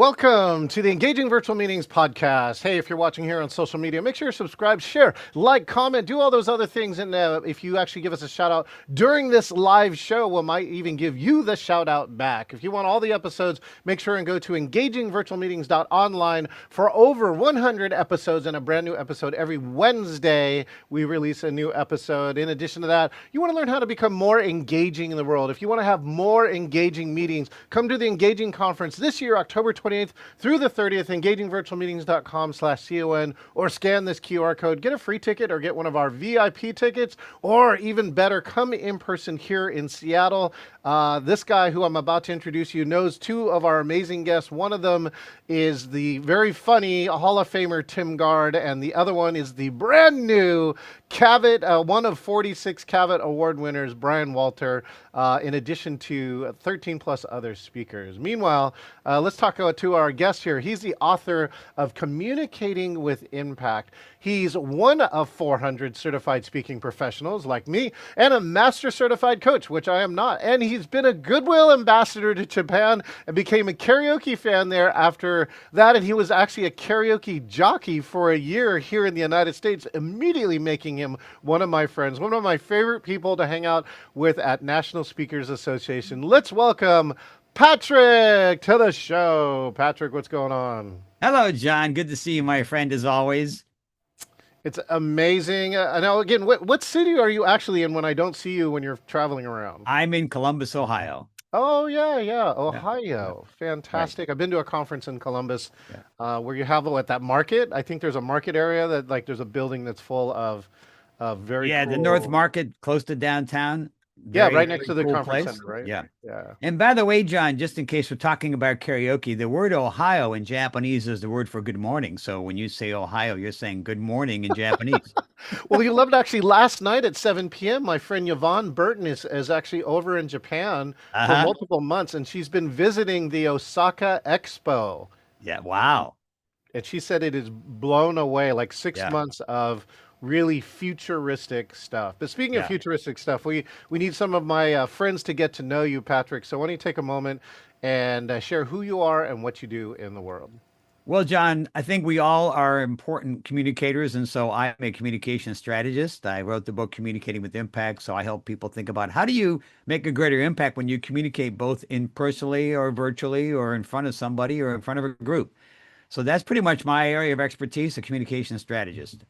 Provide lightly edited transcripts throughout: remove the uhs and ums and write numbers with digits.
Welcome to the Engaging Virtual Meetings podcast. Hey, if you're watching here on social media, make sure you subscribe, share, like, comment, do all those other things. And if you actually give us a shout out during this live show, we might even give you the shout out back. If you want all the episodes, make sure and go to engagingvirtualmeetings.online for over 100 episodes and a brand new episode every Wednesday. We release a new episode. In addition to that, you want to learn how to become more engaging in the world. If you want to have more engaging meetings, come to the Engaging Conference this year, October 28th through the 30th, engagingvirtualmeetings.com/CON, or scan this QR code, get a free ticket or get one of our VIP tickets, or even better, come in person here in Seattle. This guy who I'm about to introduce you knows two of our amazing guests. One of them is the very funny Hall of Famer Tim Gard, and the other one is the brand new Cavett, one of 46 Cavett Award winners, Brian Walter, in addition to 13 plus other speakers. Meanwhile, let's talk to our guest here. He's the author of Communicating with Impact. He's one of 400 certified speaking professionals like me, and a master certified coach, which I am not. And he's been a goodwill ambassador to Japan and became a karaoke fan there after that. And he was actually a karaoke jockey for a year here in the United States, immediately making him one of my friends, one of my favorite people to hang out with at National Speakers Association. Let's welcome Patrick to the show. Patrick, what's going on? Hello, John. Good to see you, my friend, as always. It's amazing. Now, again, what city are you actually in when I don't see you when you're traveling around? I'm in Columbus, Ohio. Oh, yeah. Ohio. Fantastic. Right. I've been to a conference in Columbus where you have that market. I think there's a market area that there's a building that's full of very cool... the North Market, close to downtown. Right next to the cool conference center, right? Yeah. And by the way, John, just in case we're talking about karaoke, the word Ohio in Japanese is the word for good morning. So when you say Ohio, you're saying good morning in Japanese. Well, you loved actually last night at 7 p.m. My friend Yvonne Burton is actually over in Japan for multiple months, and she's been visiting the Osaka Expo. Yeah, wow. And she said it is blown away, like 6 months of really futuristic stuff. But speaking of futuristic stuff, we need some of my friends to get to know you, Patrick. So why don't you take a moment and share who you are and what you do in the world? Well, John, I think we all are important communicators, and so I'm a communication strategist. I wrote the book Communicating with Impact, so I help people think about how do you make a greater impact when you communicate both in personally or virtually or in front of somebody or in front of a group. So that's pretty much my area of expertise, a communication strategist.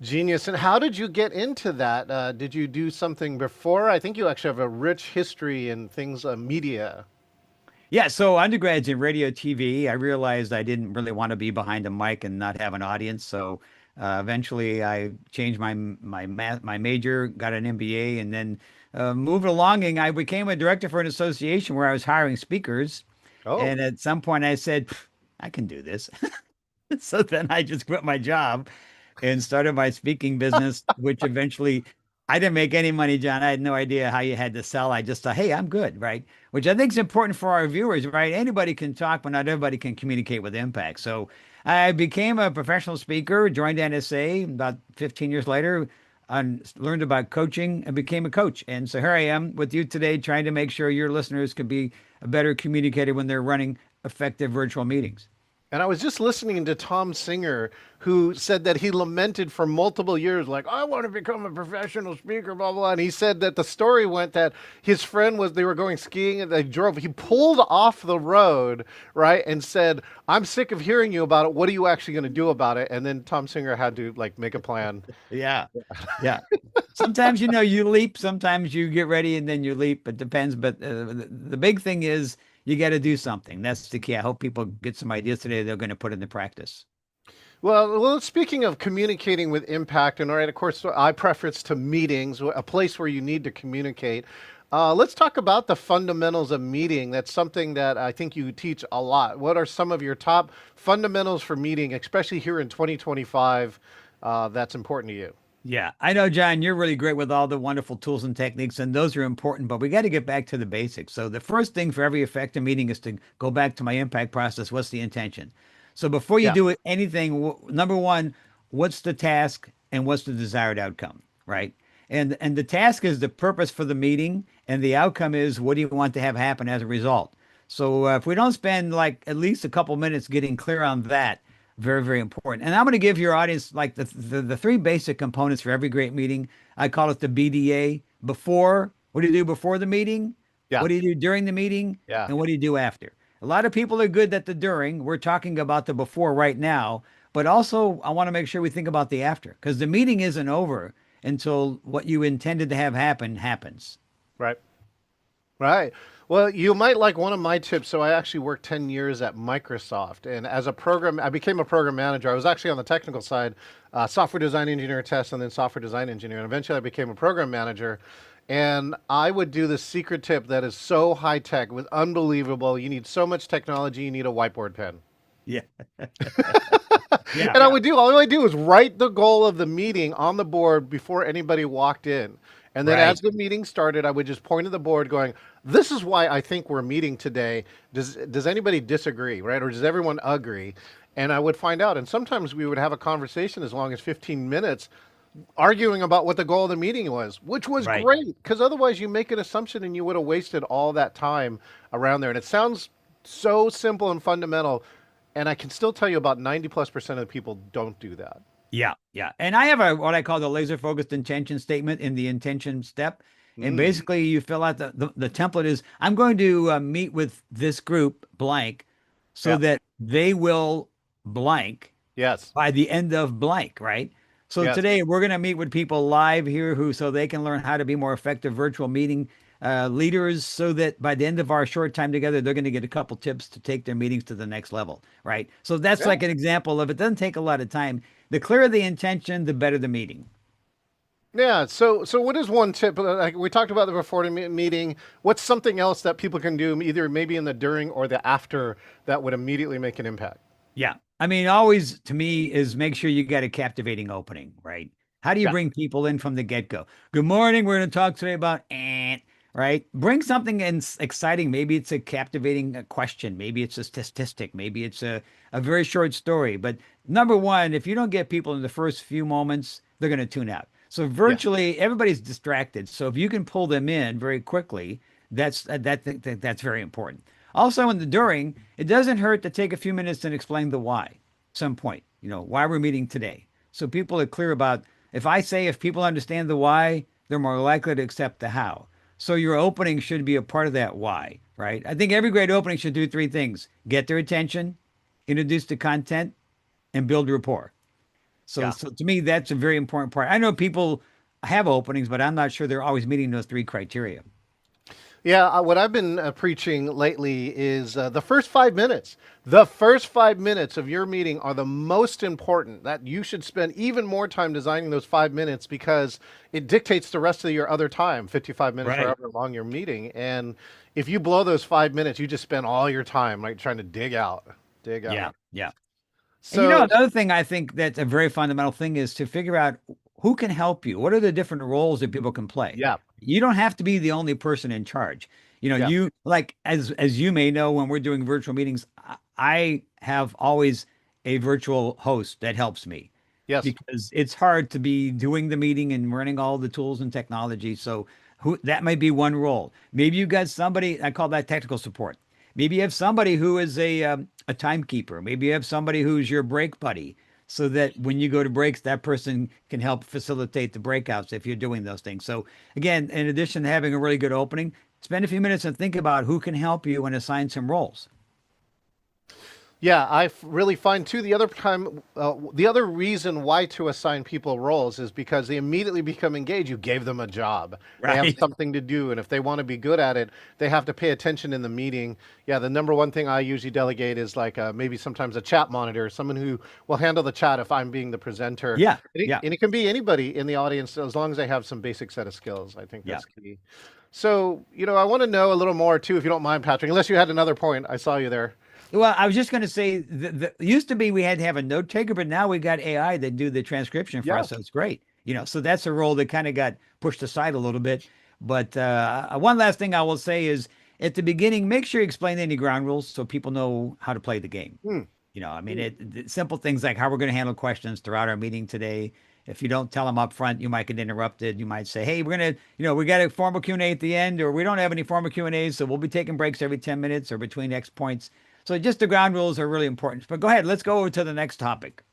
Genius. And how did you get into that? Did you do something before? I think you actually have a rich history in things, media. Yeah, so undergrads in radio, TV, I realized I didn't really want to be behind a mic and not have an audience. So eventually I changed my major, got an MBA, and then moved along, and I became a director for an association where I was hiring speakers. Oh. And at some point I said, I can do this. So then I just quit my job and started my speaking business, which eventually I didn't make any money, John. I had no idea how you had to sell. I just thought, hey, I'm good, right? Which I think is important for our viewers, right? Anybody can talk, but not everybody can communicate with impact. So I became a professional speaker, joined NSA about 15 years later, and learned about coaching and became a coach. And so here I am with you today, trying to make sure your listeners can be a better communicator when they're running effective virtual meetings. And I was just listening to Tom Singer, who said that he lamented for multiple years, like, I want to become a professional speaker, blah, blah. And he said that the story went that his friend they were going skiing and he pulled off the road, right? And said, I'm sick of hearing you about it. What are you actually going to do about it? And then Tom Singer had to make a plan. Yeah. Sometimes, you leap, sometimes you get ready and then you leap. It depends. But the big thing is, you got to do something. That's the key. I hope people get some ideas today they're going to put into practice. Well, speaking of communicating with impact, and all right, of course, I preference to meetings, a place where you need to communicate. Let's talk about the fundamentals of meeting. That's something that I think you teach a lot. What are some of your top fundamentals for meeting, especially here in 2025, that's important to you? Yeah, I know, John, you're really great with all the wonderful tools and techniques, and those are important, but we got to get back to the basics. So the first thing for every effective meeting is to go back to my impact process. What's the intention? So before you do anything, number one, what's the task and what's the desired outcome, right? And the task is the purpose for the meeting, and the outcome is what do you want to have happen as a result? So if we don't spend like at least a couple minutes getting clear on that, very, very important. And I'm going to give your audience like the three basic components for every great meeting. I call it the BDA. Before, what do you do before the meeting? Yeah. What do you do during the meeting? Yeah. And what do you do after? A lot of people are good at the during. We're talking about the before right now, but also I want to make sure we think about the after because the meeting isn't over until what you intended to have happen happens. Right. Right. Well, you might like one of my tips. So I actually worked 10 years at Microsoft, and as a program, I became a program manager. I was actually on the technical side, software design engineer test, and then software design engineer. And eventually I became a program manager. And I would do this secret tip that is so high tech, with unbelievable. You need so much technology, you need a whiteboard pen. Yeah. And I would do, all I do is write the goal of the meeting on the board before anybody walked in. And then Right. as the meeting started, I would just point to the board going, this is why I think we're meeting today. Does anybody disagree, right? Or does everyone agree? And I would find out. And sometimes we would have a conversation as long as 15 minutes arguing about what the goal of the meeting was, which was Right. great. Because otherwise you make an assumption and you would have wasted all that time around there. And it sounds so simple and fundamental. And I can still tell you about 90+% of the people don't do that. Yeah, yeah. And I have a what I call the laser focused intention statement in the intention step. And basically you fill out the template is I'm going to meet with this group blank so Yeah. that they will blank Yes. by the end of blank, right? So Yes. today we're going to meet with people live here who so they can learn how to be more effective virtual meeting leaders so that by the end of our short time together, they're going to get a couple tips to take their meetings to the next level, right? So that's Yeah. like an example of it doesn't take a lot of time. The clearer the intention, the better the meeting. Yeah. So what is one tip? Like we talked about the before the meeting. What's something else that people can do, either maybe in the during or the after, that would immediately make an impact? Yeah. I mean, always to me is make sure you got a captivating opening, right? How do you Yeah. bring people in from the get-go? Good morning. We're going to talk today about right? Bring something exciting. Maybe it's a captivating question. Maybe it's a statistic. Maybe it's a very short story. But number one, if you don't get people in the first few moments, they're going to tune out. So Yeah. virtually everybody's distracted. So if you can pull them in very quickly, that's very important. Also, in the during, it doesn't hurt to take a few minutes and explain the why. At some point, why we're meeting today. So people are clear about if people understand the why, they're more likely to accept the how. So your opening should be a part of that why, right? I think every great opening should do three things: get their attention, introduce the content, and build rapport. So, Yeah. so to me, that's a very important part. I know people have openings, but I'm not sure they're always meeting those three criteria. Yeah, what I've been preaching lately is the first 5 minutes. The first 5 minutes of your meeting are the most important. That you should spend even more time designing those 5 minutes because it dictates the rest of your other time, 55 minutes, Right. however long you're meeting. And if you blow those 5 minutes, you just spend all your time like trying to dig out. Yeah, yeah. And So another thing I think that's a very fundamental thing is to figure out who can help you. What are the different roles that people can play? yeah, You don't have to be the only person in charge. yeah, You like as you may know, when we're doing virtual meetings, I have always a virtual host that helps me yes, because it's hard to be doing the meeting and running all the tools and technology. So that might be one role. Maybe you got somebody, I call that technical support. Maybe you have somebody who is a timekeeper. Maybe you have somebody who's your break buddy, so that when you go to breaks, that person can help facilitate the breakouts if you're doing those things. So again, in addition to having a really good opening, spend a few minutes and think about who can help you and assign some roles. yeah. Really find too the other reason why to assign people roles is because they immediately become engaged. You gave them a job. They have Right. something to do, and if they want to be good at it, they have to pay attention in the meeting. Yeah, the number one thing I usually delegate is like maybe sometimes a chat monitor, someone who will handle the chat if I'm being the presenter. Yeah. And Yeah. it can be anybody in the audience as long as they have some basic set of skills. I think Yeah. that's key. So, I want to know a little more too, if you don't mind, Patrick, unless you had another point. I saw you there. Well, I was just going to say, used to be we had to have a note taker, but now we got AI that do the transcription for Yeah. us. So it's great. So that's a role that kind of got pushed aside a little bit. But one last thing I will say is at the beginning, make sure you explain any ground rules so people know how to play the game. Hmm. I mean, simple things like how we're going to handle questions throughout our meeting today. if you don't tell them up front, you might get interrupted. You might say, "Hey, we're gonna, we got a formal Q&A at the end, or we don't have any formal Q&As, so we'll be taking breaks every 10 minutes or between X points." So just the ground rules are really important. But go ahead, let's go over to the next topic.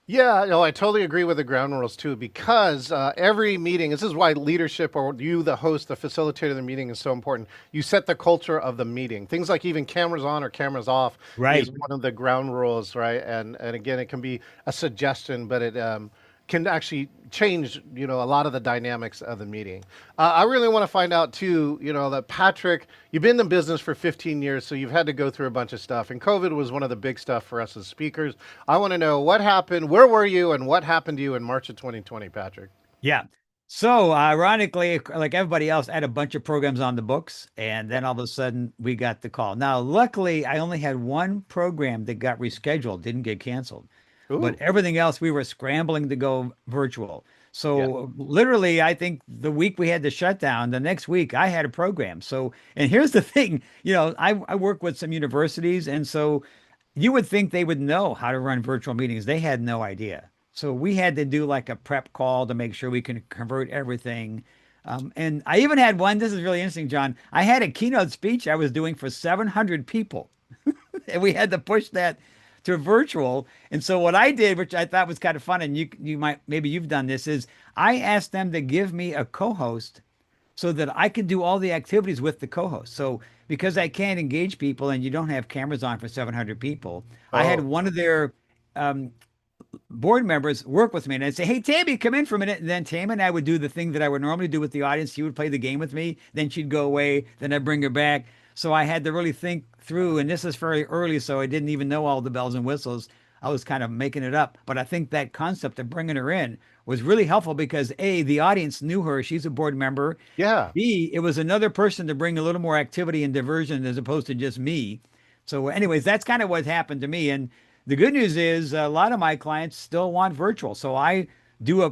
Yeah, no, I totally agree with the ground rules too, because every meeting, this is why leadership or you, the host, the facilitator of the meeting is so important. You set the culture of the meeting. Things like even cameras on or cameras off is Right. one of the ground rules, right? And again, it can be a suggestion, but it can actually change, a lot of the dynamics of the meeting. I really want to find out too, that Patrick, you've been in business for 15 years, so you've had to go through a bunch of stuff. And COVID was one of the big stuff for us as speakers. I want to know what happened, where were you, and what happened to you in March of 2020, Patrick? Yeah. So ironically, like everybody else, I had a bunch of programs on the books, and then all of a sudden we got the call. Now, luckily, I only had one program that got rescheduled, didn't get canceled, but Ooh, everything else we were scrambling to go virtual. yeah. So literally, I think the week we had the shutdown, the next week I had a program. So, and here's the thing, I work with some universities, and so you would think they would know how to run virtual meetings. They had no idea. So we had to do like a prep call to make sure we can convert everything. And I even had one, this is really interesting, John. I had a keynote speech I was doing for 700 people, and we had to push that to virtual. And so what I did, which I thought was kind of fun, and you might, maybe you've done this, is I asked them to give me a co-host so that I could do all the activities with the co-host. So because I can't engage people and you don't have cameras on for 700 people, I had Oh, one of their um, board members work with me, and I'd say, "Hey, Tammy, come in for a minute." And then Tammy and I would do the thing that I would normally do with the audience. She would play the game with me, then she'd go away, then I'd bring her back. So I had to really think through, and this is very early, so I didn't even know all the bells and whistles. I was kind of making it up, but I think that concept of bringing her in was really helpful because A, the audience knew her. She's a board member. yeah. B, it was another person to bring a little more activity and diversion as opposed to just me. So, anyways, that's kind of what happened to me. And the good news is a lot of my clients still want virtual. So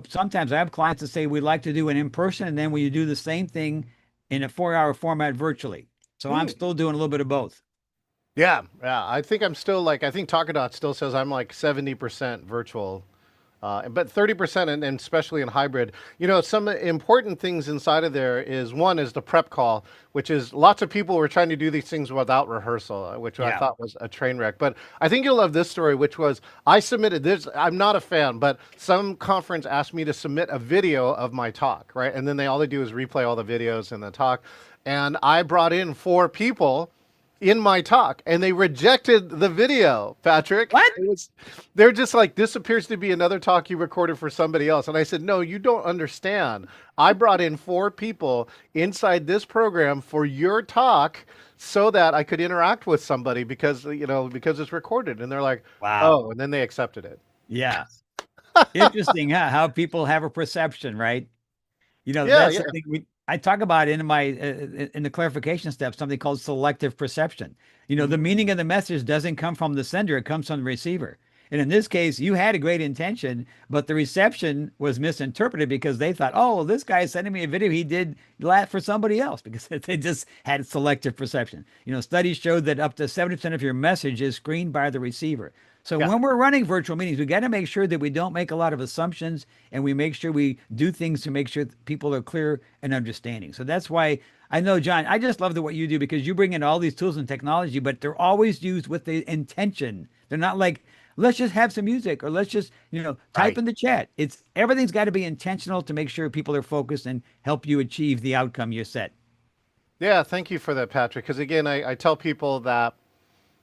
sometimes I have clients that say we'd like to do an in-person, and then we do the same thing in a 4-hour format virtually. So I'm Hmm. still doing a little bit of both. Yeah, yeah. I think I'm still like, I think Talkadot still says I'm like 70% virtual, but 30%, and especially in hybrid. Some important things inside of there is one is the prep call, which is lots of people were trying to do these things without rehearsal, which I Yeah. thought was a train wreck. But I think you'll love this story, which was I submitted this. I'm not a fan, but some conference asked me to submit a video of my talk, right? And then all they do is replay all the videos and the talk. And I brought in 4 people in my talk and they rejected the video, Patrick. What? They're just like, this appears to be another talk you recorded for somebody else. And I said, no, you don't understand. I brought in 4 people inside this program for your talk so that I could interact with somebody because it's recorded. And they're like, Wow. oh, and then they accepted it. Yeah. Interesting, huh? How people have a perception, right? Yeah, That's yeah. something I talk about in my in the clarification step, something called selective perception. The meaning of the message doesn't come from the sender, it comes from the receiver. And in this case, you had a great intention, but the reception was misinterpreted because they thought, "Oh, well, this guy is sending me a video he did that for somebody else," because they just had selective perception. Studies showed that up to 70% of your message is screened by the receiver. So Yeah. when we're running virtual meetings, we got to make sure that we don't make a lot of assumptions, and we make sure we do things to make sure that people are clear and understanding. So that's why I know, John, I just love what you do because you bring in all these tools and technology, but they're always used with the intention. They're not like, let's just have some music or let's just, type Right. in the chat. Everything's got to be intentional to make sure people are focused and help you achieve the outcome you set. Yeah. Thank you for that, Patrick. Because again, I tell people that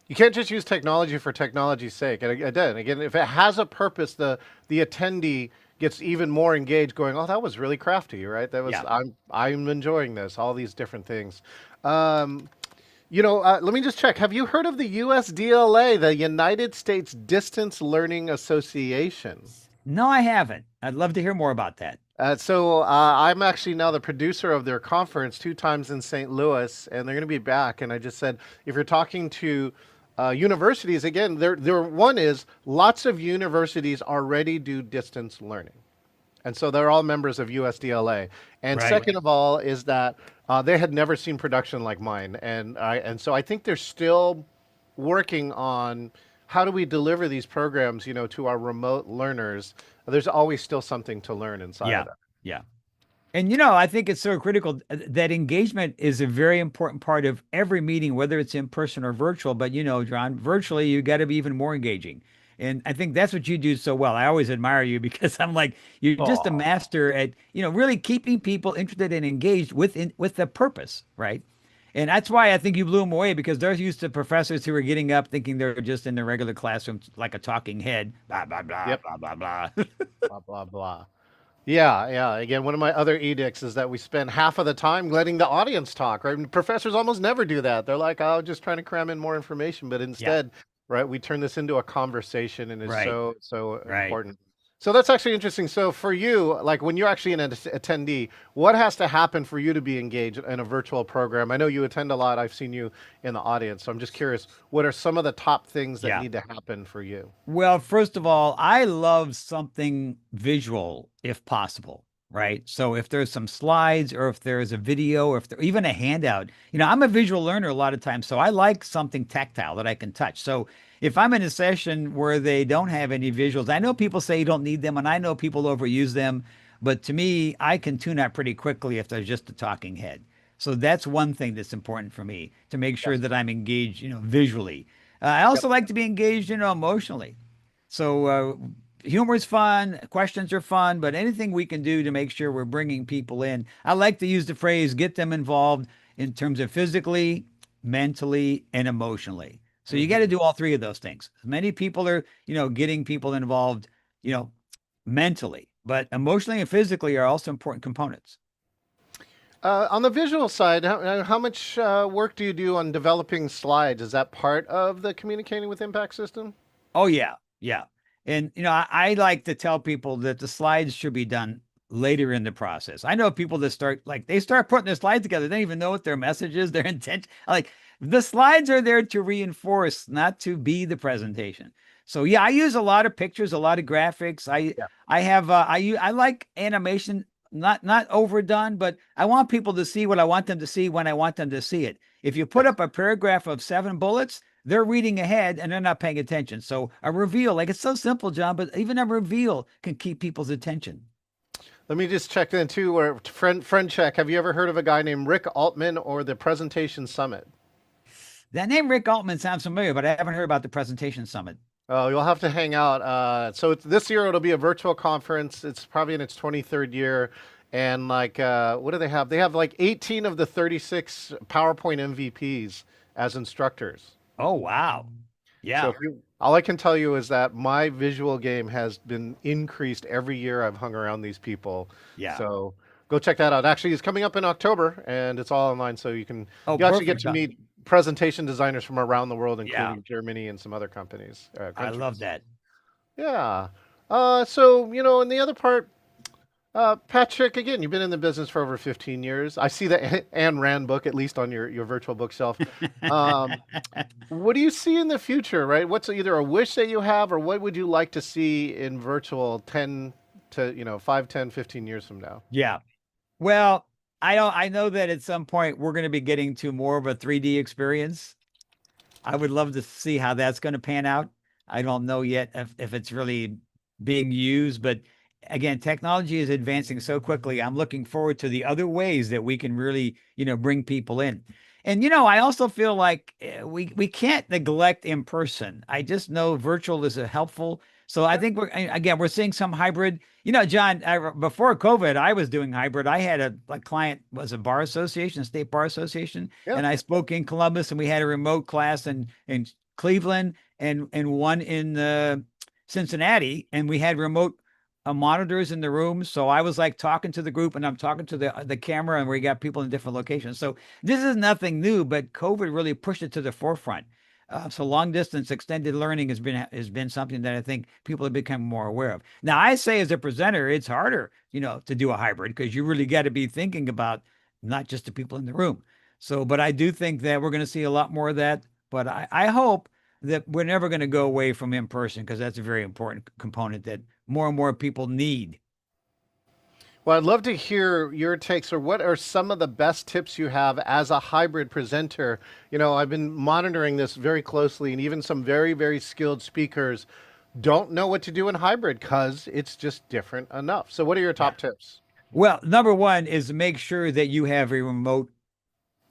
you can't just use technology for technology's sake. And again, if it has a purpose, the attendee gets even more engaged, going, "Oh, that was really crafty, right? That was Yeah. I'm enjoying this." All these different things. Um, let me just check. Have you heard of the USDLA, the United States Distance Learning Association? No, I haven't. I'd love to hear more about that. I'm actually now the producer of their conference 2 times in St. Louis, and they're going to be back. And I just said, if you're talking to universities, again, there one is lots of universities already do distance learning. And so they're all members of USDLA. And Right. second of all is that they had never seen production like mine. And so I think they're still working on how do we deliver these programs, to our remote learners there's always still something to learn inside of Yeah. that. Yeah. And I think it's so critical that engagement is a very important part of every meeting, whether it's in person or virtual. But John, virtually you got to be even more engaging. And I think that's what you do so well. I always admire you because I'm like, you're just a Oh, master at, really keeping people interested and engaged with the purpose, right? And that's why I think you blew them away because they're used to professors who are getting up thinking they're just in the regular classroom like a talking head, blah, blah, blah, yep. blah, blah, blah. Blah, blah, blah. Yeah, yeah. Again, one of my other edicts is that we spend half of the time letting the audience talk, right? And professors almost never do that. They're like, oh, just trying to cram in more information. But Yeah, instead, right, we turn this into a conversation and it's right, so, so right. important. So that's actually interesting. So for you, like when you're actually an attendee, what has to happen for you to be engaged in a virtual program? I know you attend a lot. I've seen you in the audience. So I'm just curious, what are some of the top things that Yeah. need to happen for you? Well, first of all, I love something visual if possible, right? So if there's some slides or if there's a video or if there even a handout, I'm a visual learner a lot of times, so I like something tactile that I can touch. So if I'm in a session where they don't have any visuals, I know people say you don't need them, and I know people overuse them, but to me, I can tune out pretty quickly if there's just a talking head. So that's one thing that's important for me to make sure Yes. that I'm engaged, visually. I also like to be engaged, emotionally. So humor is fun, questions are fun, but anything we can do to make sure we're bringing people in. I like to use the phrase get them involved in terms of physically, mentally, and emotionally. So you got to Hmm. do all three of those things. Many people are, getting people involved, you know, mentally, but emotionally and physically are also important components. On the visual side, how much work do you do on developing slides? Is that part of the communicating with impact system? Oh yeah, yeah. And I like to tell people that the slides should be done later in the process. I know people that they start putting their slides together. They don't even know what their message is, their intent. Like the slides are there to reinforce, not to be the presentation. So yeah, I use a lot of pictures, a lot of graphics. Yeah. I like animation, not overdone, but I want people to see what I want them to see when I want them to see it. If you put Yes. up a paragraph of 7 bullets, they're reading ahead and they're not paying attention. So a reveal, like it's so simple, John, but even a reveal can keep people's attention. Let me just check in too. Or friend check. Have you ever heard of a guy named Rick Altman or the Presentation Summit? That name Rick Altman sounds familiar, but I haven't heard about the presentation summit. Oh, you'll have to hang out. So this year it'll be a virtual conference. It's probably in its 23rd year. And like, what do they have? They have like 18 of the 36 PowerPoint MVPs as instructors. Oh, wow. So Yeah. if you, all I can tell you is that my visual game has been increased every year I've hung around these people. Yeah. So go check that out. Actually, it's coming up in October and it's all online. So Oh, you actually get perfect. to meet presentation designers from around the world, Yeah. including Germany and some other companies, I love countries. that. Yeah. So, and the other part, Patrick, again, you've been in the business for over 15 years. I see the Anne Rand book, at least on your virtual bookshelf. Um, what do you see in the future, right? What's either a wish that you have, or what would you like to see in virtual 10 to, 5, 10, 15 years from now? Yeah. Well, I know that at some point we're going to be getting to more of a 3D experience. I would love to see how that's going to pan out. I don't know yet if it's really being used, but again, technology is advancing so quickly. I'm looking forward to the other ways that we can really, bring people in. And I also feel like we can't neglect in person. I just know virtual is a helpful. So I think we're seeing some hybrid. John, before COVID, I was doing hybrid. I had a client was a bar association, a state bar association, Yeah. and I spoke in Columbus, and we had a remote class in Cleveland and one in Cincinnati, and we had remote monitors in the room. So I was like talking to the group, and I'm talking to the camera, and we got people in different locations. So this is nothing new, but COVID really pushed it to the forefront. So long distance extended learning has been something that I think people have become more aware of. Now I say as a presenter, it's harder, to do a hybrid because you really got to be thinking about not just the people in the room. So, but I do think that we're going to see a lot more of that. But I hope that we're never going to go away from in person because that's a very important component that more and more people need. Well, I'd love to hear your takes, or what are some of the best tips you have as a hybrid presenter? I've been monitoring this very closely, and even some very, very skilled speakers don't know what to do in hybrid because it's just different enough. So, what are your Yeah. top tips? Well, number one is make sure that you have a remote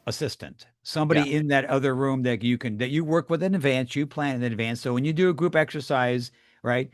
assistant, Yeah. somebody in that other room that you work with in advance, you plan in advance. So when you do a group exercise, right,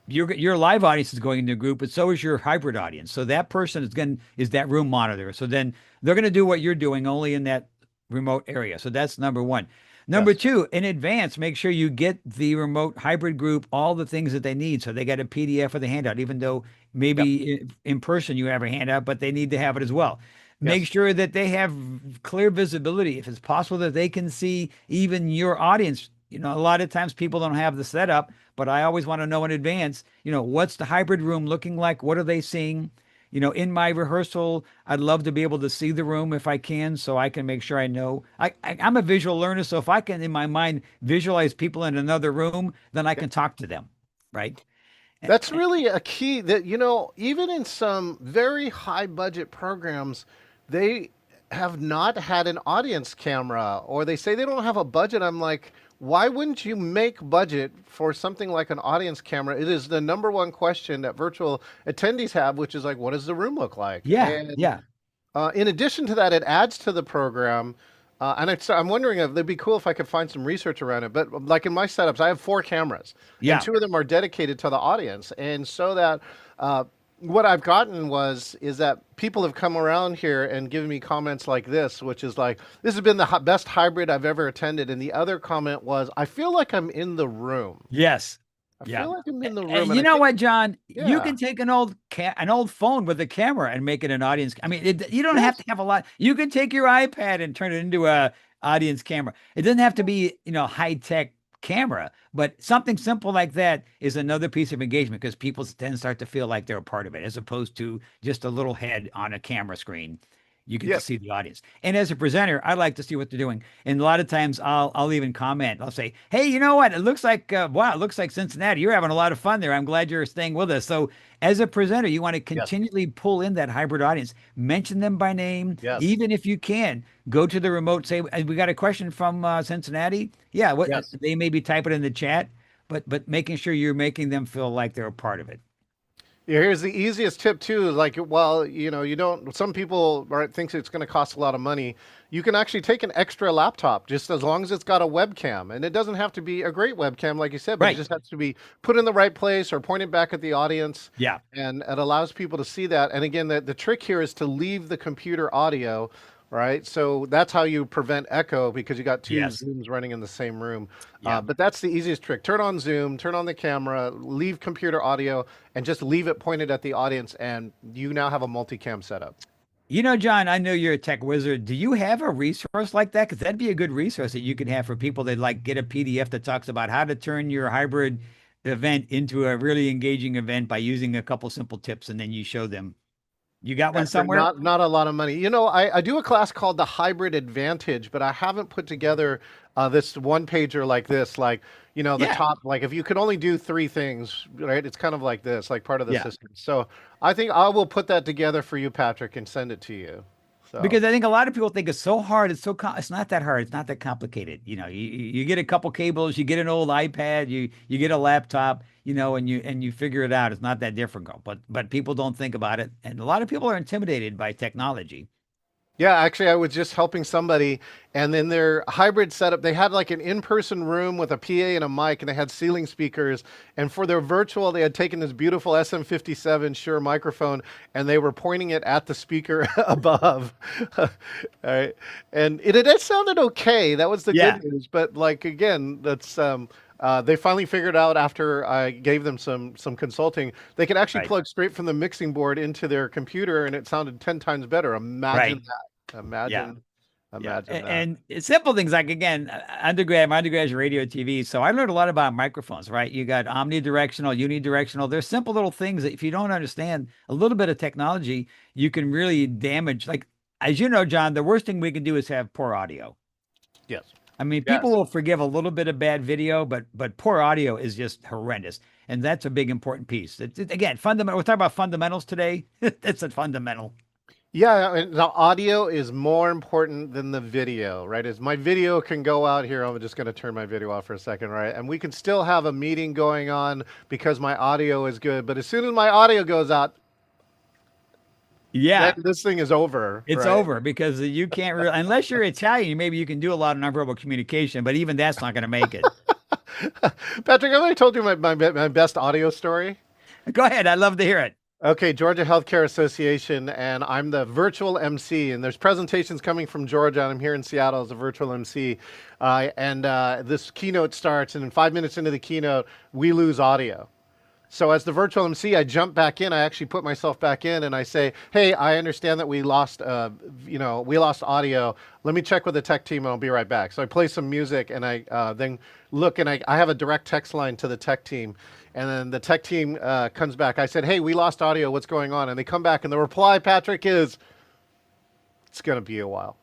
your live audience is going into a group, but so is your hybrid audience. So that person is that room monitor. So then they're going to do what you're doing only in that remote area. So that's number one. Number Yes. two, in advance, make sure you get the remote hybrid group all the things that they need. So they get a PDF of the handout, even though Yep. maybe in person you have a handout, but they need to have it as well. Make Yes. sure that they have clear visibility. If it's possible that they can see even your audience. A lot of times people don't have the setup, but I always want to know in advance, what's the hybrid room looking like? What are they seeing? In my rehearsal, I'd love to be able to see the room if I can, so I can make sure I know. I'm a visual learner, so if I can, in my mind, visualize people in another room, then I can talk to them, right? That's really a key that, even in some very high budget programs, they have not had an audience camera or they say they don't have a budget. I'm like, why wouldn't you make budget for something like an audience camera? It is the number one question that virtual attendees have, which is like, what does the room look like? Yeah, And yeah, in addition to that, it adds to the program. I'm wondering if it'd be cool if I could find some research around it. But like in my setups, I have 4 cameras, and yeah. 2 of them are dedicated to the audience. And so that what I've gotten is that people have come around here and given me comments like this, which is like, this has been the best hybrid I've ever attended. And the other comment was, I feel like I'm in the room. Yes. I Yeah. feel like I'm in the room, and You I know think, what, John? You yeah, can take an old phone with a camera and make it an audience. I mean, you don't have yes, to have a lot. You can take your iPad and turn it into a audience camera. It doesn't have to be, high tech camera, but something simple like that is another piece of engagement because people then start to feel like they're a part of it, as opposed to just a little head on a camera screen. You get to yes, see the audience. And as a presenter, I like to see what they're doing. And a lot of times I'll even comment. I'll say, "Hey, you know what? It looks like wow, it looks like Cincinnati. You're having a lot of fun there. I'm glad you're staying with us." So as a presenter, you want to yes, continually pull in that hybrid audience, mention them by name, yes, even if you can. Go to the remote, say, "We got a question from Cincinnati." Yeah, what yes. they may be typing in the chat, but making sure you're making them feel like they're a part of it. Yeah, here's the easiest tip too. Like, well, you don't. Some people right thinks it's going to cost a lot of money. You can actually take an extra laptop, just as long as it's got a webcam, and it doesn't have to be a great webcam, like you said, but it Right. just has to be put in the right place or pointed back at the audience, Yeah. and it allows people to see that. And again, the trick here is to leave the computer audio, right? So that's how you prevent echo because you got 2 Yes. Zooms running in the same room. Yeah. But that's the easiest trick. Turn on Zoom, turn on the camera, leave computer audio, and just leave it pointed at the audience, and you now have a multicam setup. John, I know you're a tech wizard. Do you have a resource like that? Because that'd be a good resource that you could have for people that like get a PDF that talks about how to turn your hybrid event into a really engaging event by using a couple simple tips, and then you show them. You got one For somewhere? not a lot of money. I do a class called the Hybrid Advantage, but I haven't put together this one pager like this, like the Yeah, top. Like if you could only do 3 things, right? It's kind of like this, like part of the yeah. system. So I think I will put that together for you, Patrick, and send it to you. So Because I think a lot of people think it's so hard. It's not that hard. It's not that complicated. You get a couple cables, you get an old iPad, you get a laptop, and you figure it out. It's not that difficult. But people don't think about it, and a lot of people are intimidated by technology. yeah, actually, I was just helping somebody, and then their hybrid setup, they had like an in-person room with a PA and a mic, and they had ceiling speakers. And for their virtual, they had taken this beautiful SM57 Shure microphone, and they were pointing it at the speaker above. All right, and it sounded okay. That was the Yeah, good news. But like again, that's they finally figured out after I gave them some consulting, they could actually right, plug straight from the mixing board into their computer, and it sounded 10 times better. right. Imagine that. Yeah. Yeah, Imagine that. and it's simple things like again, my undergrad is radio TV, so I learned a lot about microphones. Right, you got omnidirectional, unidirectional. There's simple little things that if you don't understand a little bit of technology, you can really damage. Like as you know, John, the worst thing we can do is have poor audio. Yes. I mean, people Yes. will forgive a little bit of bad video, but poor audio is just horrendous, and that's a big important piece. Again, fundamental. We're talking about fundamentals today. It's a fundamental. Yeah, and the audio is more important than the video, right? As my video can go out here, I'm just going to turn my video off for a second, right? And we can still have a meeting going on because my audio is good. But as soon as my audio goes out, then Yeah, this thing is over, it's right? over because you can't really, unless you're Italian, maybe you can do a lot of nonverbal communication, but even that's not going to make it. Patrick, have I told you my best audio story? Go ahead. I'd love to hear it. Okay, Georgia Healthcare Association, and I'm the virtual MC, and there's presentations coming from Georgia, and I'm here in Seattle as a virtual MC. This keynote starts, and in 5 minutes into the keynote, we lose audio. So as the virtual MC, I jump back in. I actually put myself back in, and I say, "Hey, I understand that we lost, we lost audio. Let me check with the tech team, and I'll be right back." So I play some music, and I then look, and I have a direct text line to the tech team, and then the tech team comes back. I said, "Hey, we lost audio. What's going on?" And they come back, and the reply, Patrick, is, "It's going to be a while."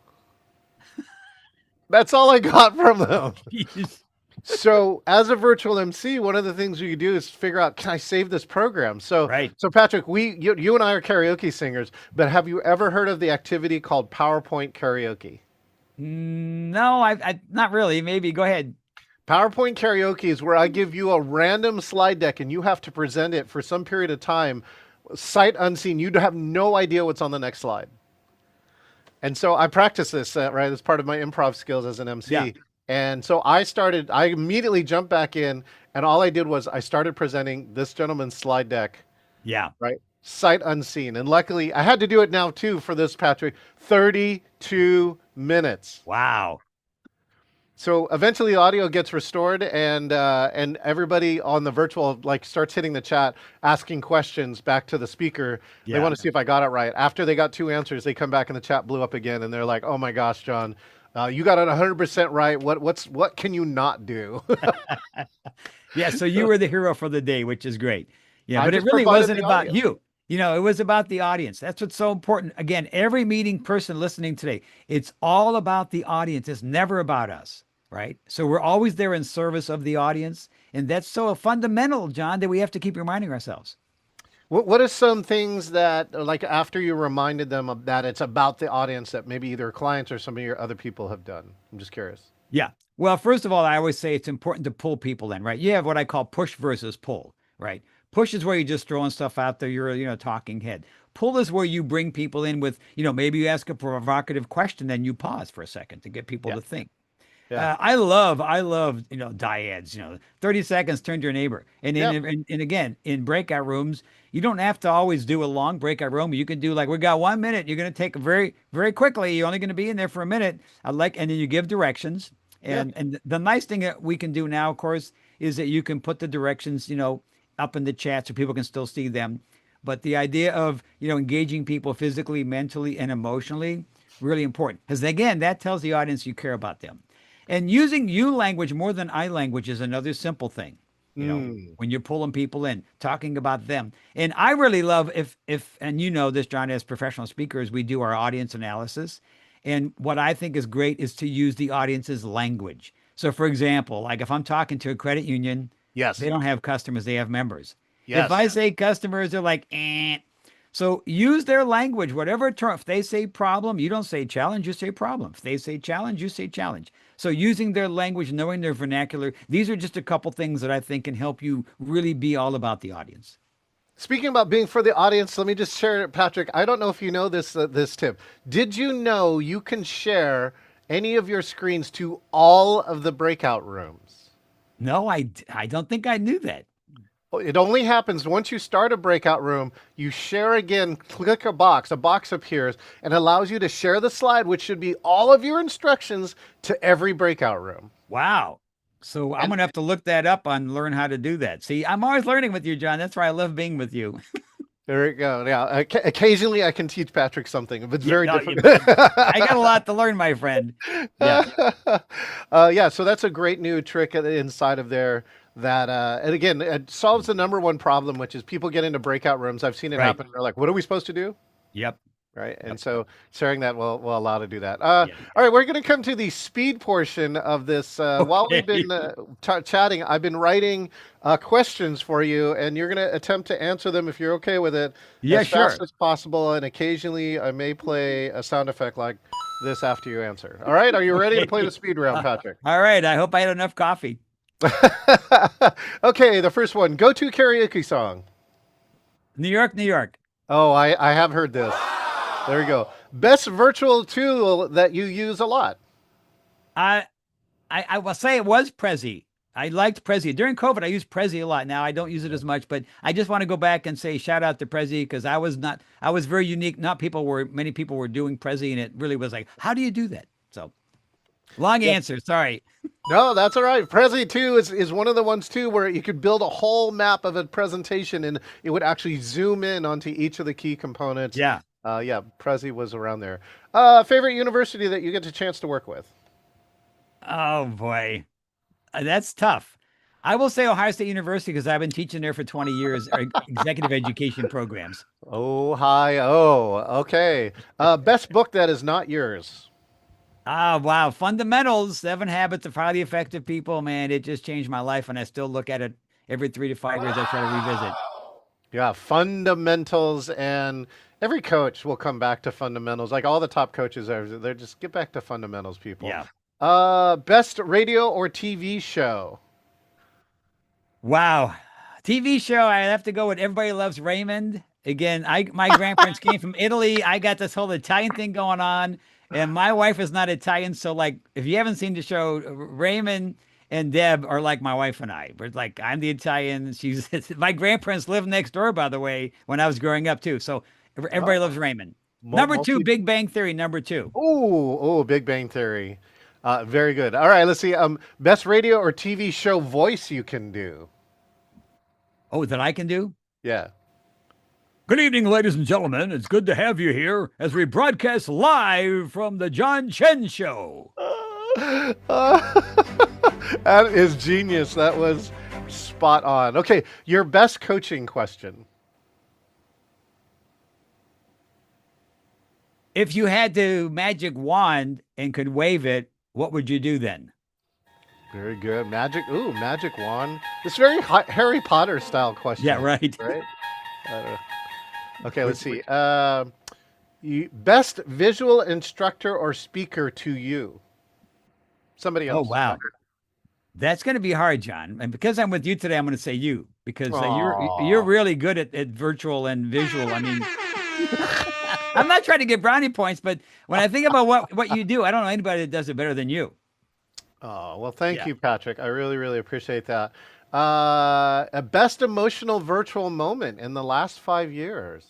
That's all I got from them. Jeez. So as a virtual MC, one of the things you do is figure out, can I save this program? So, Right. so Patrick, you and I are karaoke singers, but have you ever heard of the activity called PowerPoint karaoke? No, I not really. Maybe go ahead. PowerPoint karaoke is where I give you a random slide deck and you have to present it for some period of time, sight unseen. You have no idea what's on the next slide. And so I practice this, right, as part of my improv skills as an MC. Yeah. And so I immediately jumped back in, and all I did was I started presenting this gentleman's slide deck, Yeah. right? Sight unseen. And luckily, I had to do it now too for this, Patrick, 32 minutes. Wow. So eventually the audio gets restored, and everybody on the virtual like starts hitting the chat, asking questions back to the speaker. They Yeah. want to see if I got it right. After they got 2 answers, they come back and the chat blew up again, and they're like, "Oh my gosh, John, you got it 100% right. What can you not do?" Yeah. So you were the hero for the day, which is great. Yeah. I But it just really provided wasn't the about audio. you. It was about the audience. That's what's so important. Again, every meeting person listening today, it's all about the audience. It's never about us, right? So we're always there in service of the audience. And that's so fundamental, John, that we have to keep reminding ourselves. What are some things that, like, after you reminded them of that it's about the audience that maybe either clients or some of your other people have done? I'm just curious. Yeah. Well, first of all, I always say it's important to pull people in, right? You have what I call push versus pull, right? Push is where you're just throwing stuff out there. You're, talking head. Pull is where you bring people in with, maybe you ask a provocative question, then you pause for a second to get people Yeah, to think. yeah, I love, dyads, 30 seconds, turn to your neighbor. And yeah, and again, in breakout rooms, you don't have to always do a long breakout room. You can do like, we got 1 minute. You're going to take very, very quickly. You're only going to be in there for a minute. And then you give directions. yeah. And the nice thing that we can do now, of course, is that you can put the directions, up in the chat so people can still see them. But the idea of, engaging people physically, mentally, and emotionally, really important. Because again, that tells the audience you care about them. And using you language more than I language is another simple thing. Mm. When you're pulling people in, talking about them. And I really love and this, John, as professional speakers, we do our audience analysis. And what I think is great is to use the audience's language. So for example, like if I'm talking to a credit union, Yes, they don't have customers, they have members. If yes. I say customers, they're like, eh. So use their language, whatever term. If they say problem, you don't say challenge, you say problem. If they say challenge, you say challenge. So using their language, knowing their vernacular, these are just a couple things that I think can help you really be all about the audience. Speaking about being for the audience, let me just share it, Patrick. I don't know if you know this tip. Did you know you can share any of your screens to all of the breakout rooms? No, I don't think I knew that. It only happens once you start a breakout room, you share again, click a box appears and allows you to share the slide, which should be all of your instructions to every breakout room. Wow. So I'm And going to have to look that up and learn how to do that. See, I'm always learning with you, John. That's why I love being with you. there you go. Yeah. Occasionally I can teach Patrick something, but it's Yeah, very no, difficult. I got a lot to learn, my friend. Yeah. Yeah. So that's a great new trick inside of there that, and again, it solves the number one problem, which is people get into breakout rooms. I've seen it Right. happen. They're like, what are we supposed to do? Yep. right? And Yep. so sharing that will allow to do that. Yeah. All right, we're going to come to the speed portion of this. While we've Okay. been chatting, I've been writing questions for you, and you're going to attempt to answer them if you're okay with it Yeah, as fast sure. as possible. And occasionally, I may play a sound effect like this after you answer. All right, are you ready to play the Okay. speed round, Uh, Patrick? all right. I hope I had enough coffee. Okay, the first one, go to karaoke song. New York, New York. Oh, I have heard this. There you go. Best virtual tool that you use a lot. I I will say it was Prezi. I liked Prezi. During COVID, I used Prezi a lot. Now I don't use it as much, but I just want to go back and say shout out to Prezi because I was very unique. Many people were doing Prezi, and it really was like, how do you do that? So long Yep. answer. Sorry. No, that's all right. Prezi 2 is one of the ones too where you could build a whole map of a presentation and it would actually zoom in onto each of the key components. Yeah. Yeah, Prezi was around there. Favorite university that you get a chance to work with? Oh boy. That's tough. I will say Ohio State University because I've been teaching there for 20 years, executive education programs. Oh, hi. Oh, okay. Best book that is not yours. Ah, wow. Fundamentals, 7 Habits of Highly Effective People. Man, it just changed my life. And I still look at it every 3 to 5 years. I try to revisit. Yeah, fundamentals, and every coach will come back to fundamentals. Like all the top coaches are, they're just get back to fundamentals, people. Yeah. Best radio or TV show? Wow. TV show, I have to go with Everybody Loves Raymond. Again, I my grandparents came from Italy. I got this whole Italian thing going on, and my wife is not Italian. So, like, if you haven't seen the show, Raymond and Deb are like my wife and I. We're like, I'm the Italian. She's my grandparents lived next door, by the way, when I was growing up too. So Oh, Everybody Loves Raymond. Number two, multi. Big Bang Theory. Number two. Oh, Big Bang Theory. Very good. All right, let's see. Best radio or TV show voice you can do? Oh, that I can do? Yeah. Good evening, ladies and gentlemen. It's good to have you here as we broadcast live from the John Chen Show. That is genius. That was spot on. Okay, your best coaching question. If you had to magic wand and could wave it, what would you do then? Very good. Magic. Ooh, magic wand. It's very Harry Potter style Yeah, question, right. right? Uh, okay, let's see. Best visual instructor or speaker to you? Somebody Oh, else. wow. That's going to be hard, John. And because I'm with you today, I'm going to say you because you're Aw. really good at virtual and visual. I mean, I'm not trying to get brownie points, but when I think about what you do, I don't know anybody that does it better than you. Oh, well, thank Yeah. you, Patrick. I really, really appreciate that. A best emotional virtual moment in the last 5 years.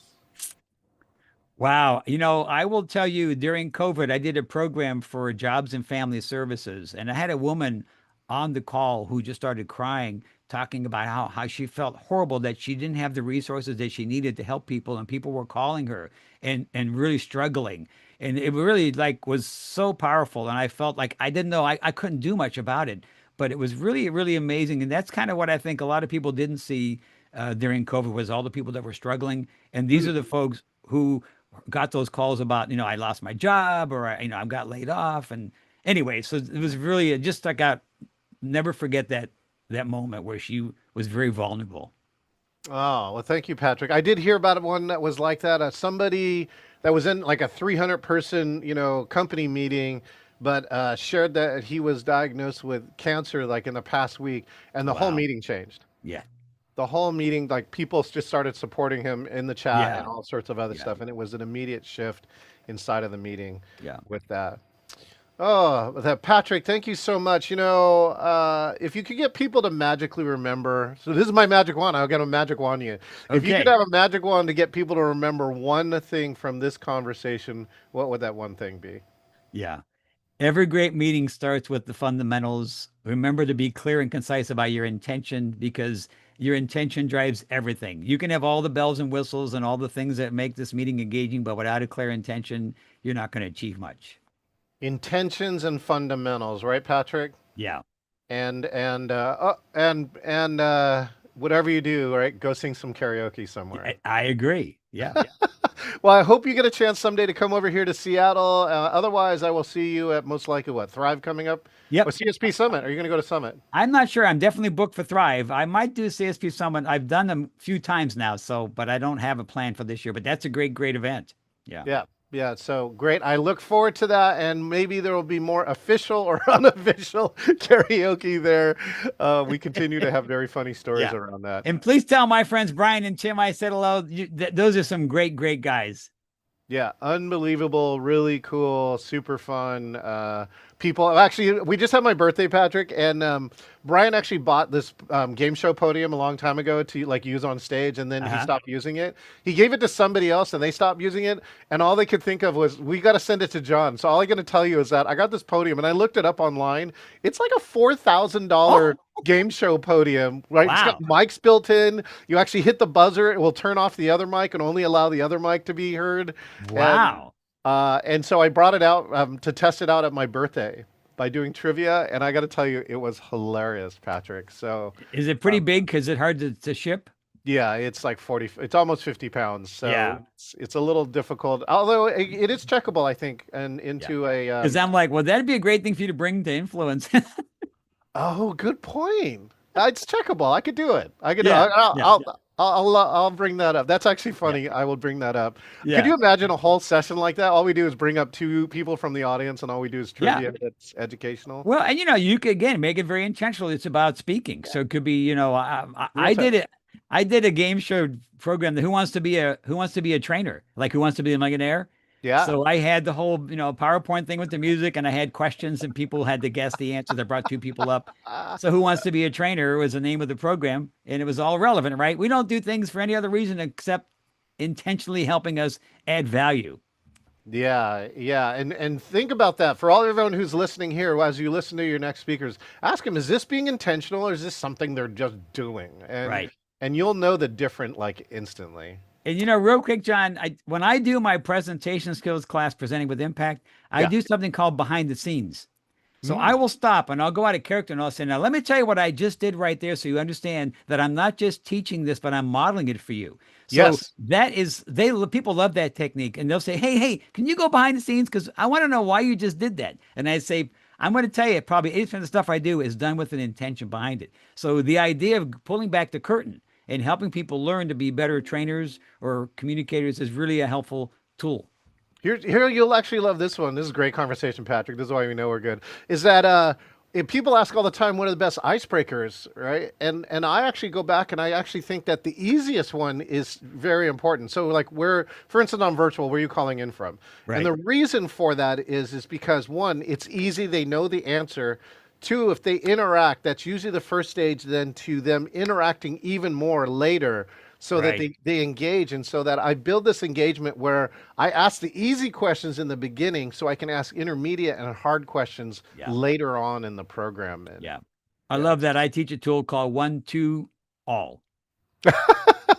Wow. You know, I will tell you during COVID, I did a program for Jobs and Family Services, and I had a woman on the call who just started crying, talking about how she felt horrible that she didn't have the resources that she needed to help people, and people were calling her and really struggling. And it really like was so powerful. And I felt like I didn't know I couldn't do much about it, but it was really, really amazing. And that's kind of what I think a lot of people didn't see during COVID was all the people that were struggling. And these are the folks who got those calls about, I lost my job or I got laid off. And anyway, so it was really just I got never forget that moment where she was very vulnerable. Oh, well, thank you, Patrick. I did hear about one that was like that. Somebody that was in like a 300 person, company meeting, but shared that he was diagnosed with cancer like in the past week, and the whole Wow. meeting changed. Yeah. The whole meeting, like people just started supporting him in the chat and Yeah. all sorts of other Yeah. stuff, and it was an immediate shift inside of the meeting Yeah. with that. Oh, Patrick, thank you so much. If you could get people to magically remember, so this is my magic wand. I'll get a magic wand you. If you could Okay. have a magic wand to get people to remember one thing from this conversation, what would that one thing be? Yeah. Every great meeting starts with the fundamentals. Remember to be clear and concise about your intention because your intention drives everything. You can have all the bells and whistles and all the things that make this meeting engaging, but without a clear intention, you're not going to achieve much. Intentions and fundamentals, right, Patrick? Yeah. And whatever you do, right, go sing some karaoke somewhere. I agree. Yeah. Well, I hope you get a chance someday to come over here to Seattle. Otherwise, I will see you at most likely what Thrive coming up, or Yep. CSP Summit. Are you going to go to Summit? I'm not sure. I'm definitely booked for Thrive. I might do CSP Summit. I've done them a few times now, so but I don't have a plan for this year. But that's a great event. Yeah. Yeah, yeah. So great. I look forward to that, and maybe there will be more official or unofficial karaoke there. We continue to have very funny stories Yeah. around that. And please tell my friends Brian and Tim I said hello. Those are some great guys. Yeah, unbelievable, really cool, super fun people. Actually, we just had my birthday, Patrick, and Brian actually bought this game show podium a long time ago to like use on stage, and then he Uh-huh. stopped using it. He gave it to somebody else, and they stopped using it, and all they could think of was, "We got to send it to John." So all I'm going to tell you is that I got this podium, and I looked it up online. It's like a $4,000 game show podium, right? It's got Wow. mics built in. You actually hit the buzzer, it will turn off the other mic and only allow the other mic to be heard. Wow. And so I brought it out to test it out at my birthday by doing trivia, and I got to tell you, it was hilarious, Patrick. So Is it pretty big? Because it's hard to ship? yeah, it's like 40, it's almost 50 pounds. So Yeah. it's a little difficult, although it is checkable, I think, and Yeah. into a. Because I'm like, well, that'd be a great thing for you to bring to influence. Oh, good point. It's checkable. I could do it. I could. Yeah. I'll, Yeah. I'll bring that up. That's actually funny. I will bring that up. Could Yeah. you imagine a whole session like that? All we do is bring up two people from the audience, and all we do is Yeah. trivia that's educational. Well, and you could again make it very intentional. It's about speaking. So it could be, I Real time. did it. I did a game show program that who wants to be a trainer, like who wants to be a millionaire. Yeah. So I had the whole, PowerPoint thing with the music, and I had questions, and people had to guess the answers. I brought two people up. So who wants to be a trainer was the name of the program, and it was all relevant, right? We don't do things for any other reason except intentionally helping us add value. Yeah, yeah, and think about that for everyone who's listening here. As you listen to your next speakers, ask them: Is this being intentional, or is this something they're just doing? Right. And you'll know the different like instantly. And real quick, John, when I do my presentation skills class, presenting with impact, I Yeah. do something called behind the scenes. So Mm. I will stop and I'll go out of character and I'll say, now let me tell you what I just did right there, so you understand that I'm not just teaching this, but I'm modeling it for you. So Yes. that is, people love that technique, and they'll say, hey, can you go behind the scenes? Because I want to know why you just did that. And I say, I'm going to tell you, probably 80% of the stuff I do is done with an intention behind it. So the idea of pulling back the curtain and helping people learn to be better trainers or communicators is really a helpful tool. Here, you'll actually love this one. This is a great conversation, Patrick. This is why we know we're good. Is that if people ask all the time, what are the best icebreakers, right? And I actually go back and I actually think that the easiest one is very important. So like for instance, on virtual, where are you calling in from? Right. And the reason for that is because one, it's easy. They know the answer. Two, if they interact, that's usually the first stage, then to them interacting even more later, so that Right. they engage. And so that I build this engagement where I ask the easy questions in the beginning so I can ask intermediate and hard questions Yeah. later on in the program. And, Yeah. I love that. I teach a tool called 1, 2, all.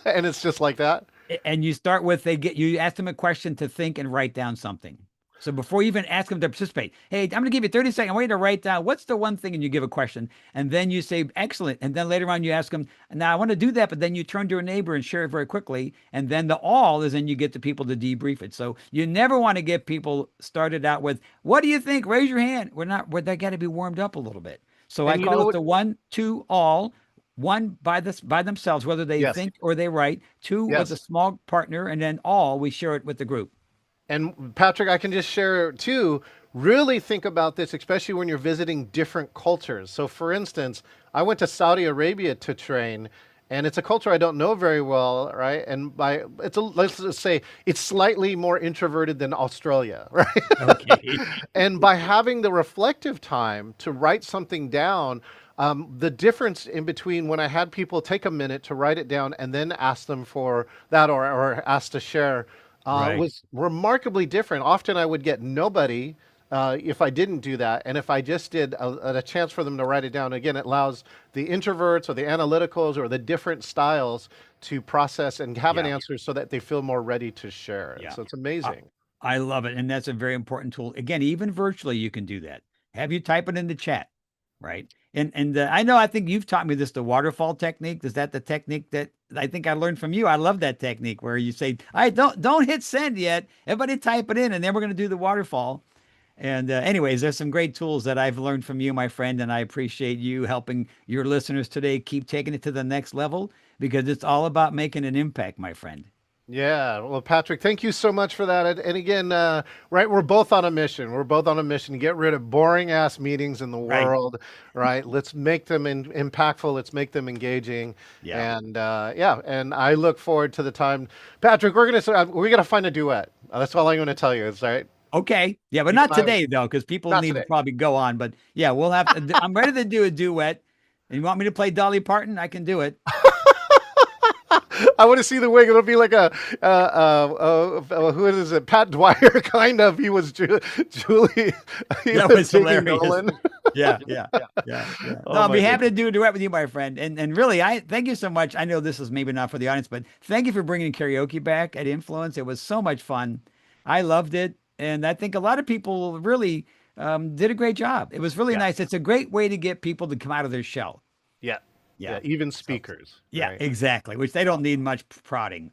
and it's just like that. And you start with, you ask them a question to think and write down something. So before you even ask them to participate, hey, I'm going to give you 30 seconds. I want you to write down what's the one thing, and you give a question. And then you say, excellent. And then later on you ask them, now I want to do that, but then you turn to a neighbor and share it very quickly. And then the all is then you get the people to debrief it. So you never want to get people started out with, what do you think? Raise your hand. They got to be warmed up a little bit. So And I you know call it what? the 1, 2, all. One by themselves, whether they Yes. think or they write. Two Yes. with a small partner, and then all we share it with the group. And Patrick, I can just share too, really think about this, especially when you're visiting different cultures. So for instance, I went to Saudi Arabia to train, and it's a culture I don't know very well, right? And let's just say it's slightly more introverted than Australia, right? Okay. And by having the reflective time to write something down, the difference in between when I had people take a minute to write it down and then ask them for that, or ask to share, Right. was remarkably different. Often I would get nobody if I didn't do that. And if I just did a chance for them to write it down, again, it allows the introverts or the analyticals or the different styles to process and have an Yeah. answer so that they feel more ready to share. Yeah. So it's amazing. I love it. And that's a very important tool. Again, even virtually, you can do that. Have you type it in the chat, right? And I think you've taught me this, the waterfall technique. Is that the technique that I think I learned from you. I love that technique where you say, "I don't hit send yet. Everybody type it in, and then we're going to do the waterfall." And anyways, there's some great tools that I've learned from you, my friend, and I appreciate you helping your listeners today keep taking it to the next level because it's all about making an impact, my friend. Yeah, well, Patrick, thank you so much for that. And again, right, we're both on a mission. We're both on a mission to get rid of boring ass meetings in the Right. world, right? Let's make them impactful. Let's make them engaging. Yeah. And yeah, and I look forward to the time, Patrick. We're gonna find a duet. That's all I'm gonna tell you. Is right. Okay. Yeah, but You not and I- today though, because people Not need to today. probably go on. But yeah, we'll have to. I'm ready to do a duet. And you want me to play Dolly Parton? I can do it. I want to see the wig. It'll be like a who is it? Pat Dwyer, kind of. He was Julie. That was Jamie hilarious. Nolan. Yeah. No, Oh I'll my be happy to do a duet with you, my friend. And really, I thank you so much. I know this is maybe not for the audience, but thank you for bringing karaoke back at Influence. It was so much fun. I loved it, and I think a lot of people really did a great job. It was really Yeah. nice. It's a great way to get people to come out of their shell. Yeah. Yeah. Even speakers. Yeah, right? exactly. Which they don't need much prodding.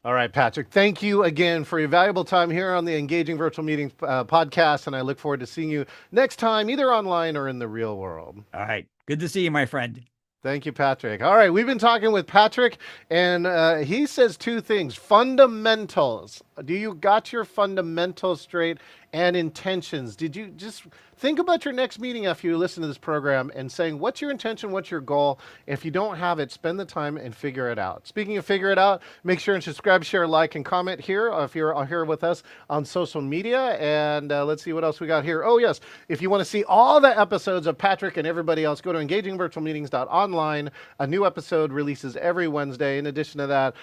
All right, Patrick. Thank you again for your valuable time here on the Engaging Virtual Meetings podcast, and I look forward to seeing you next time, either online or in the real world. All right. Good to see you, my friend. Thank you, Patrick. All right, we've been talking with Patrick, and he says two things: fundamentals. Do you got your fundamentals straight? And intentions. Did you just think about your next meeting after you listen to this program and saying, what's your intention? What's your goal? If you don't have it, spend the time and figure it out. Speaking of figure it out, make sure and subscribe, share, like, and comment here if you're here with us on social media. And let's see what else we got here. Oh, yes. If you want to see all the episodes of Patrick and everybody else, go to engagingvirtualmeetings.online. A new episode releases every Wednesday. In addition to that,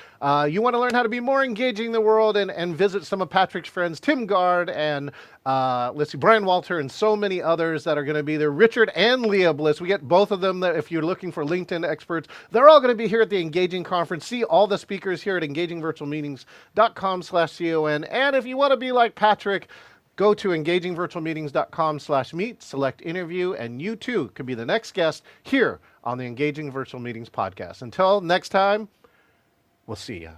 you want to learn how to be more engaging in the world and visit some of Patrick's friends, Tim Gard and let's see, Brian Walter and so many others that are going to be there. Richard and Leah Bliss. We get both of them. That if you're looking for LinkedIn experts, they're all going to be here at the Engaging Conference. See all the speakers here at engagingvirtualmeetings.com/CON. And if you want to be like Patrick, go to engagingvirtualmeetings.com/meet, select interview, and you too could be the next guest here on the Engaging Virtual Meetings podcast. Until next time, we'll see you.